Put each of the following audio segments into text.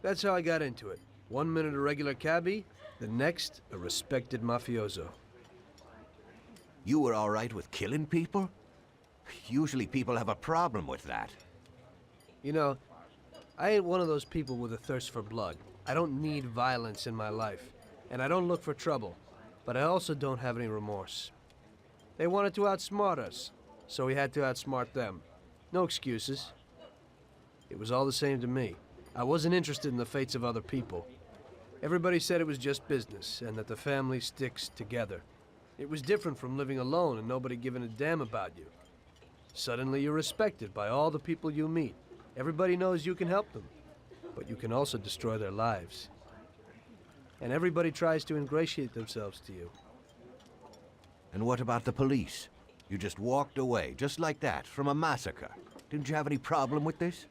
That's how I got into it. 1 minute a regular cabbie, the next a respected mafioso. You were all right with killing people? Usually people have a problem with that. You know, I ain't one of those people with a thirst for blood. I don't need violence in my life, and I don't look for trouble. But I also don't have any remorse. They wanted to outsmart us, so we had to outsmart them. No excuses. It was all the same to me. I wasn't interested in the fates of other people. Everybody said it was just business, and that the family sticks together. It was different from living alone and nobody giving a damn about you. Suddenly you're respected by all the people you meet. Everybody knows you can help them, but you can also destroy their lives. And everybody tries to ingratiate themselves to you. And what about the police? You just walked away, just like that, from a massacre. Didn't you have any problem with this?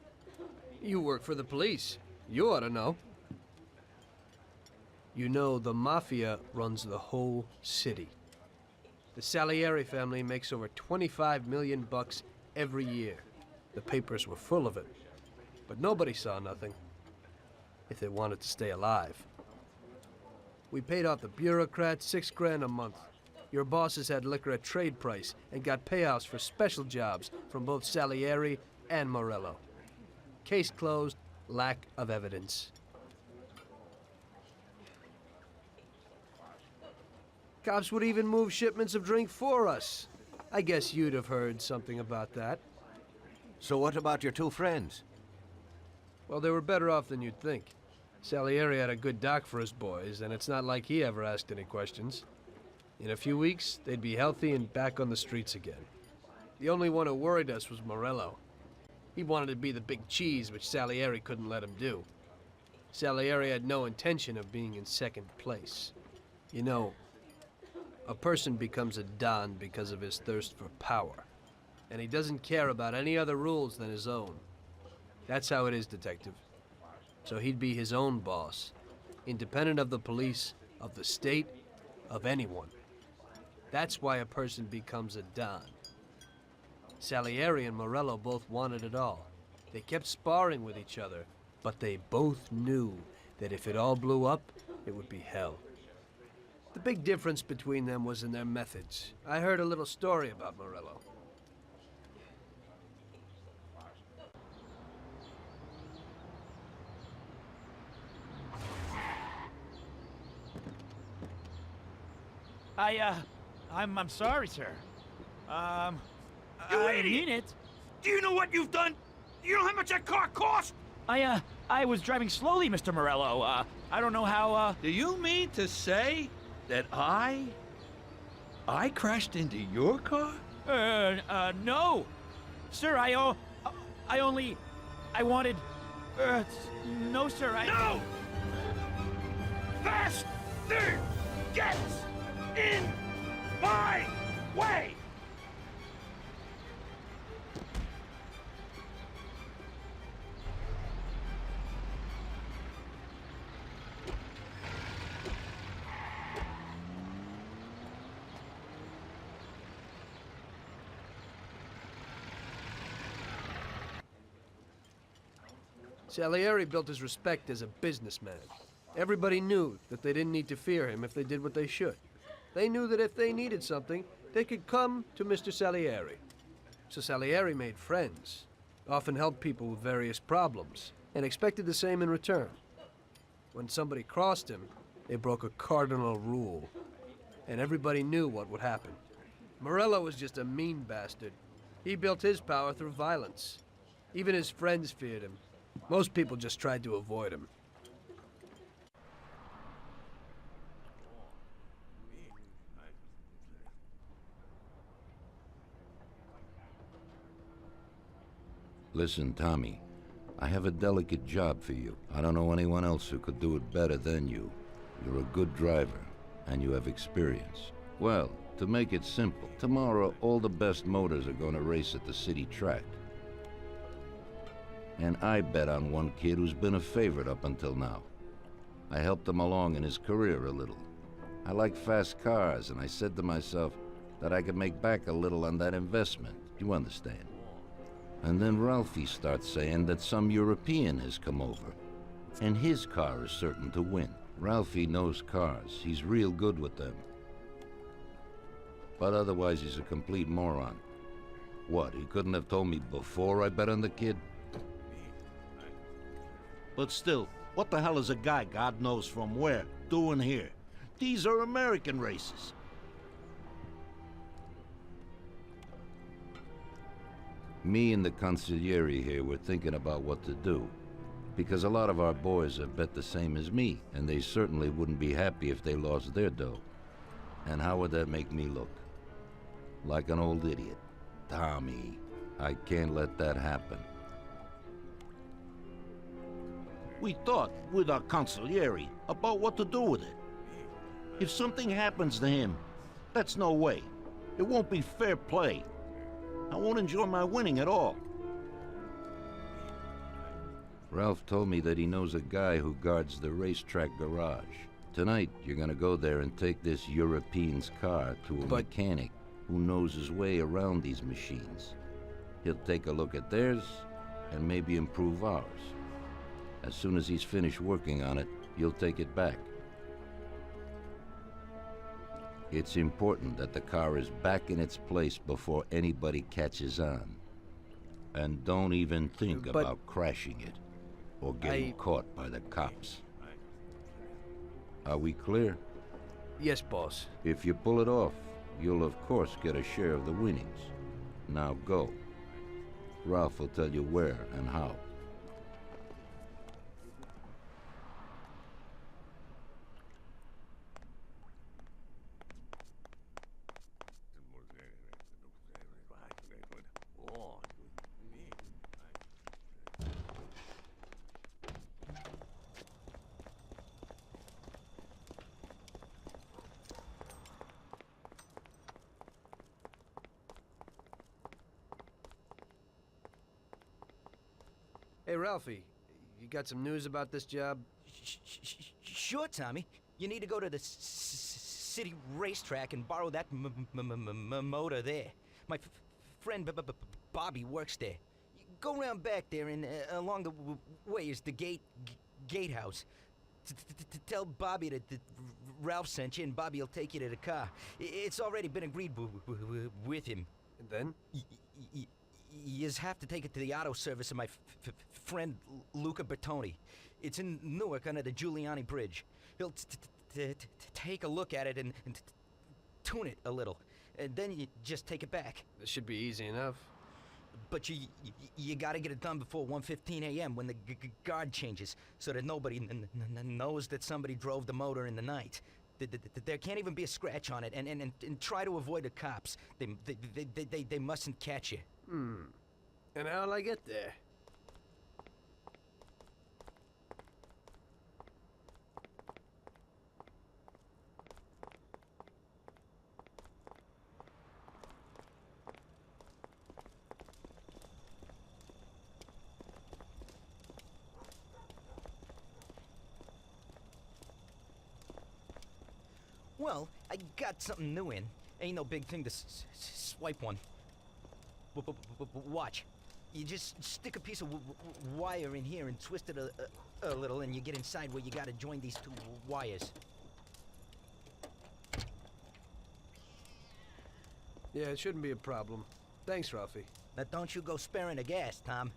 You work for the police. You ought to know. You know, the Mafia runs the whole city. The Salieri family makes over 25 million bucks every year. The papers were full of it. But nobody saw nothing. If they wanted to stay alive. We paid off the bureaucrats $6 grand a month. Your bosses had liquor at trade price and got payouts for special jobs from both Salieri and Morello. Case closed, lack of evidence. Cops would even move shipments of drink for us. I guess you'd have heard something about that. So what about your two friends? Well, they were better off than you'd think. Salieri had a good doc for his boys, and it's not like he ever asked any questions. In a few weeks, they'd be healthy and back on the streets again. The only one who worried us was Morello. He wanted to be the big cheese, which Salieri couldn't let him do. Salieri had no intention of being in second place. You know, a person becomes a Don because of his thirst for power. And he doesn't care about any other rules than his own. That's how it is, Detective. So he'd be his own boss, independent of the police, of the state, of anyone. That's why a person becomes a Don. Salieri and Morello both wanted it all. They kept sparring with each other, but they both knew that if it all blew up, it would be hell. The big difference between them was in their methods. I heard a little story about Morello. I'm sorry, sir. You I idiot! mean it. Do you know what you've done? You know how much that car cost? I was driving slowly, Mr. Morello. I don't know how, Do you mean to say that I crashed into your car? no. Sir, I wanted, no, sir, No! Faster gets in my way! Salieri built his respect as a businessman. Everybody knew that they didn't need to fear him if they did what they should. They knew that if they needed something, they could come to Mr. Salieri. So Salieri made friends, often helped people with various problems, and expected the same in return. When somebody crossed him, they broke a cardinal rule, and everybody knew what would happen. Morello was just a mean bastard. He built his power through violence. Even his friends feared him. Most people just tried to avoid him. Listen, Tommy, I have a delicate job for you. I don't know anyone else who could do it better than you. You're a good driver, and you have experience. Well, to make it simple, tomorrow all the best motors are going to race at the city track. And I bet on one kid who's been a favorite up until now. I helped him along in his career a little. I like fast cars, and I said to myself that I could make back a little on that investment. You understand? And then Ralphie starts saying that some European has come over. And his car is certain to win. Ralphie knows cars. He's real good with them. But otherwise, he's a complete moron. What, he couldn't have told me before I bet on the kid? But still, what the hell is a guy, God knows from where, doing here? These are American races. Me and the consigliere here were thinking about what to do. Because a lot of our boys have bet the same as me, and they certainly wouldn't be happy if they lost their dough. And how would that make me look? Like an old idiot. Tommy, I can't let that happen. We thought, with our consigliere, about what to do with it. If something happens to him, that's no way. It won't be fair play. I won't enjoy my winning at all. Ralph told me that he knows a guy who guards the racetrack garage. Tonight, you're gonna go there and take this European's car to a mechanic who knows his way around these machines. He'll take a look at theirs and maybe improve ours. As soon as he's finished working on it, you'll take it back. It's important that the car is back in its place before anybody catches on. And don't even think about crashing it or getting caught by the cops. Are we clear? Yes, boss. If you pull it off, you'll of course get a share of the winnings. Now go. Ralph will tell you where and how. Hey, Ralphie, you got some news about this job? Sure, Tommy. You need to go to the city racetrack and borrow that motor there. My friend Bobby works there. Go around back there, and along the way is the gatehouse. Tell Bobby that Ralph sent you, and Bobby will take you to the car. It's already been agreed with him. And then? You just have to take it to the auto service of my friend Luca Bertoni. It's in Newark under the Giuliani Bridge. He'll take a look at it and tune it a little. And then you just take it back. This should be easy enough. But you gotta get it done before 1:15 a.m. when the guard changes, so that nobody knows that somebody drove the motor in the night. There can't even be a scratch on it, and try to avoid the cops. They mustn't catch you. And how'll I get there? Well, I got something new in. Ain't no big thing to swipe one. Watch. You just stick a piece of wire in here and twist it a little, and you get inside where you gotta join these two wires. Yeah, it shouldn't be a problem. Thanks, Ralphie. Now don't you go sparing the gas, Tom.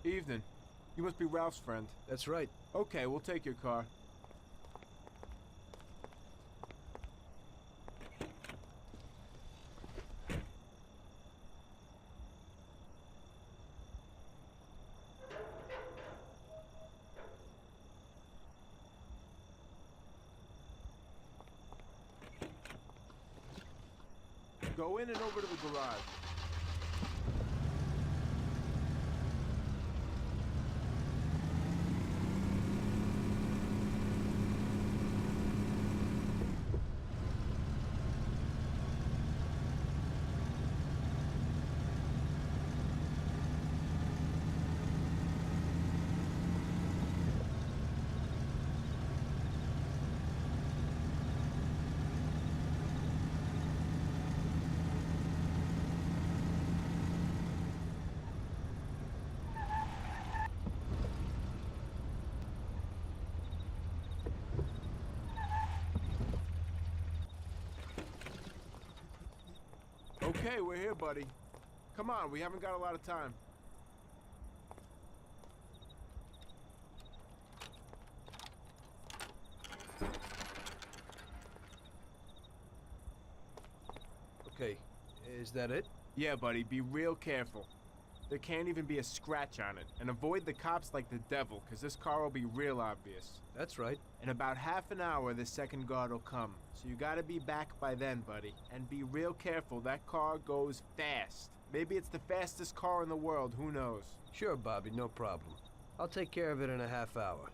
Evening. You must be Ralph's friend. That's right. Okay, we'll take your car. Go in and over to the garage. Okay, we're here, buddy. Come on, we haven't got a lot of time. Okay, is that it? Yeah, buddy, be real careful. There can't even be a scratch on it. And avoid the cops like the devil, because this car will be real obvious. That's right. In about half an hour, the second guard will come. So you gotta be back by then, buddy. And be real careful, that car goes fast. Maybe it's the fastest car in the world, who knows? Sure, Bobby, no problem. I'll take care of it in a half hour.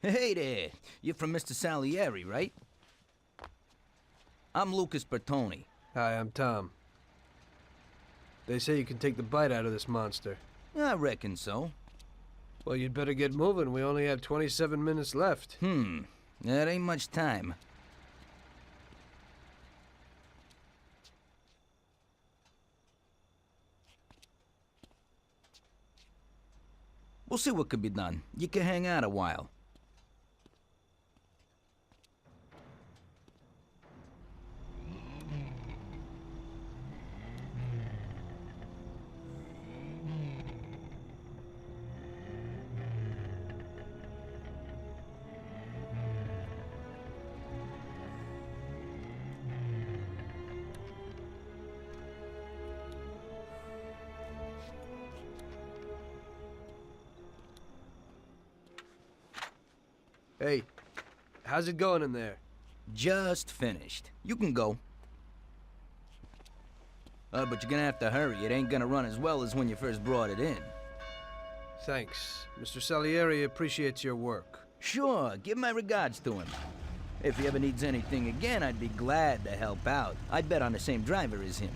Hey there. You're from Mr. Salieri, right? I'm Lucas Bertoni. Hi, I'm Tom. They say you can take the bite out of this monster. I reckon so. Well, you'd better get moving. We only have 27 minutes left. That ain't much time. We'll see what could be done. You can hang out a while. Hey, how's it going in there? Just finished. You can go. But you're gonna have to hurry. It ain't gonna run as well as when you first brought it in. Thanks. Mr. Salieri appreciates your work. Sure, give my regards to him. If he ever needs anything again, I'd be glad to help out. I'd bet on the same driver as him.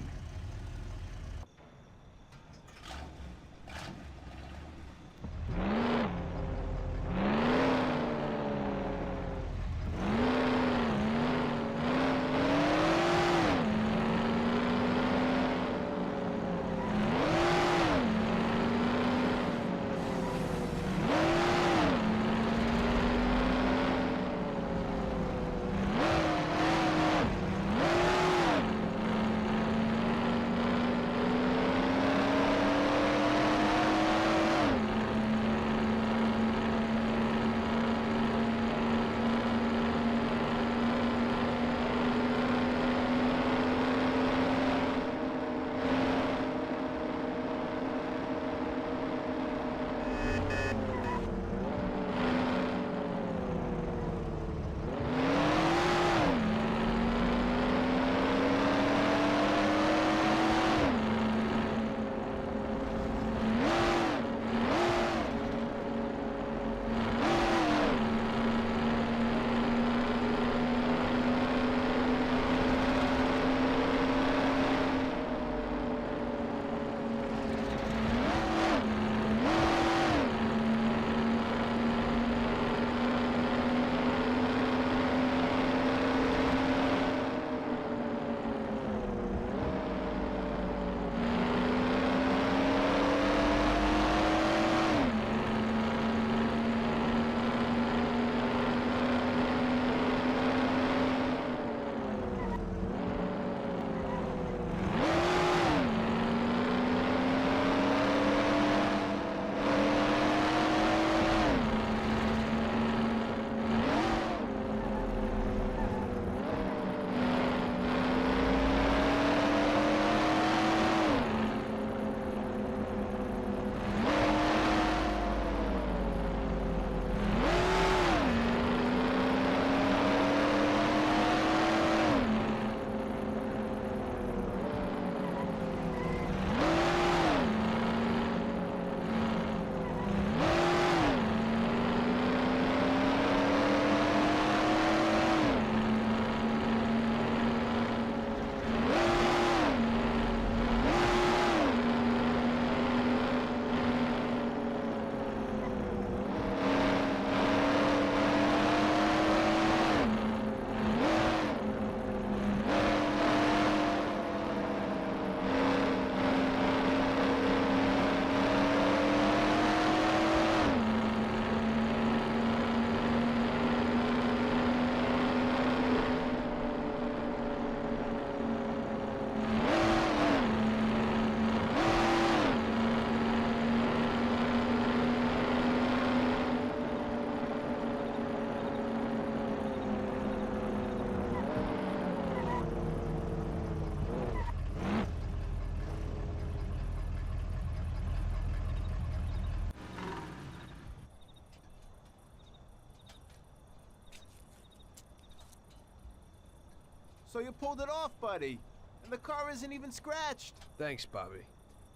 So you pulled it off, buddy. And the car isn't even scratched. Thanks, Bobby.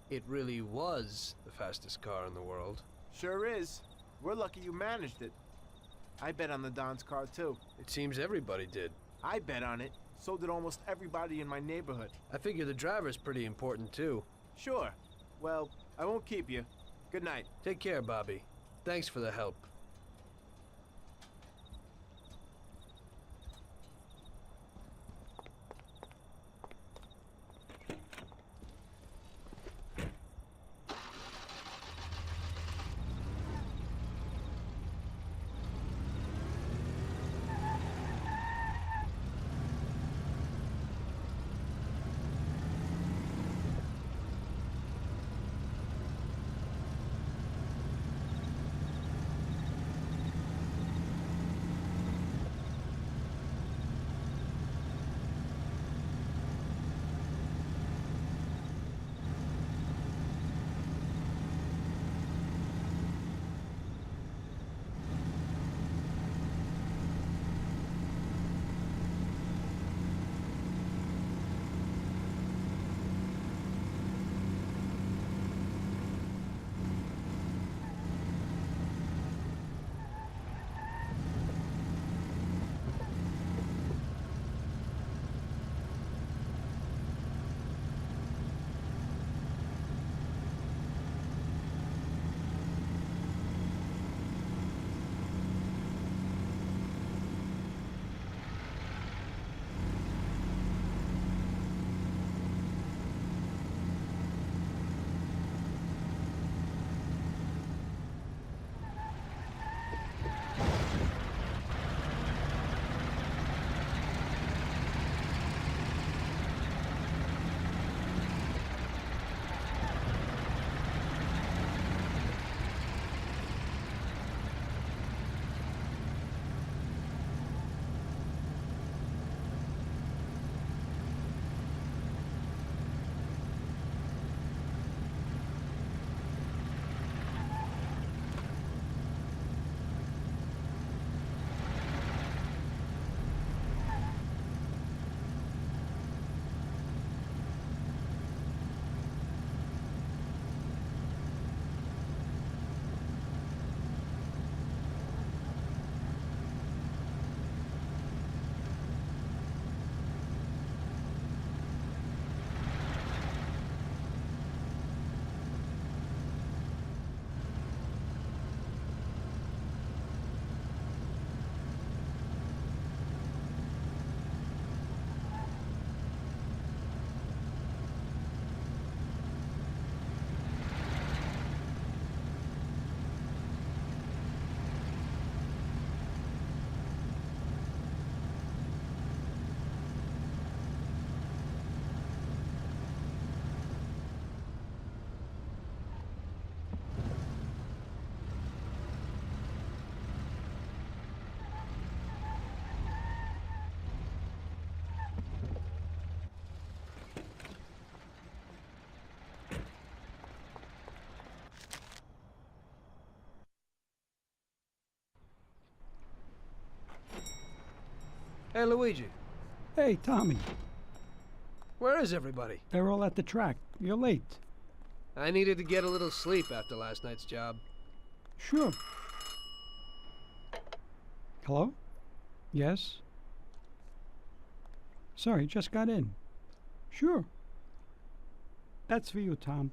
It really was the fastest car in the world. Sure is. We're lucky you managed it. I bet on the Don's car, too. It seems everybody did. I bet on it. So did almost everybody in my neighborhood. I figure the driver's pretty important, too. Sure. Well, I won't keep you. Good night. Take care, Bobby. Thanks for the help. Hey, Luigi. Hey, Tommy. Where is everybody? They're all at the track. You're late. I needed to get a little sleep after last night's job. Sure. Hello? Yes? Sorry, just got in. Sure. That's for you, Tom.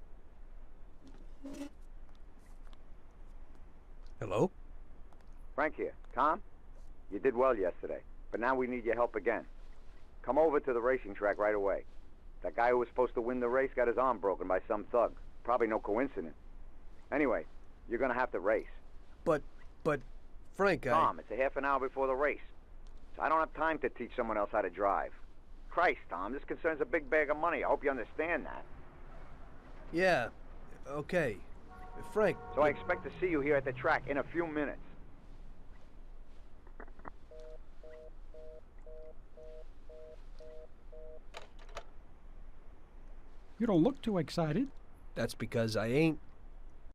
Hello? Frank here. Tom? You did well yesterday, but now we need your help again. Come over to the racing track right away. That guy who was supposed to win the race got his arm broken by some thug. Probably no coincidence. Anyway, you're gonna have to race. But, Frank, Tom, it's a half an hour before the race. So I don't have time to teach someone else how to drive. Christ, Tom, this concerns a big bag of money. I hope you understand that. Yeah, okay. Frank... So I expect to see you here at the track in a few minutes. You don't look too excited. That's because I ain't